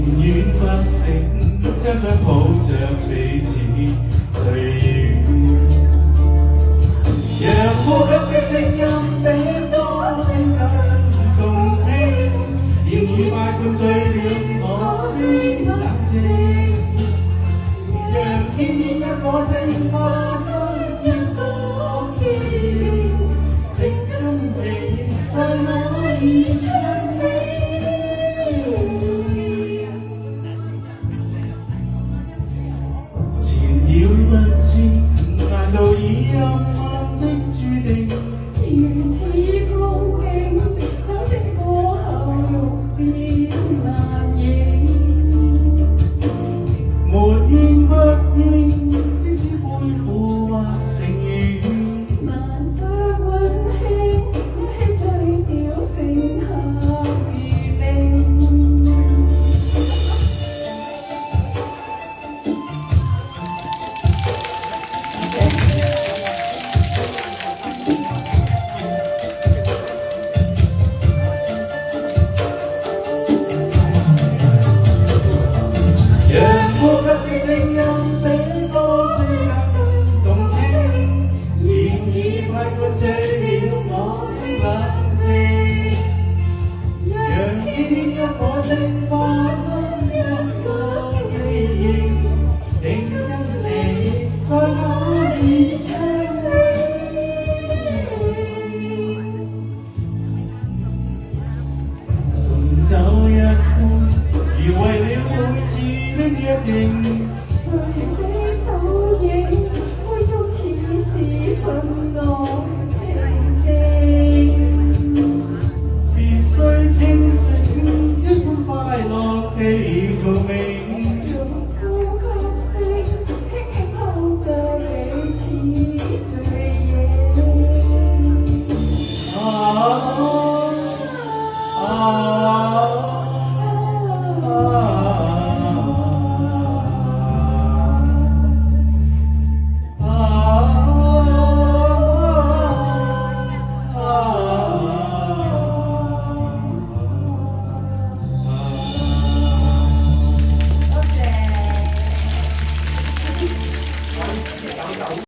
遠不勝，雙雙抱着彼此追憶。讓呼吸的聲音比歌聲更動聽，言語快灌醉了我的冷靜，讓天天一顆星花心一個肩，直跟你在我耳唱起。纏繞不知，難道已陰暗的注定？如此風景，酒色過後欲變難認。沒言不應，即使背負或承認。難得溫馨，一起醉掉剩下餘味。讓呼吸的聲音比歌聲更動聽，言語快灌醉了我的冷靜，讓天天一顆星花心一個記憶，定跟你在我耳唱起。送走一空，如為了每次的約定。誰的倒影，灰中似是昏暗平靜。必須清醒，一般快樂地做明。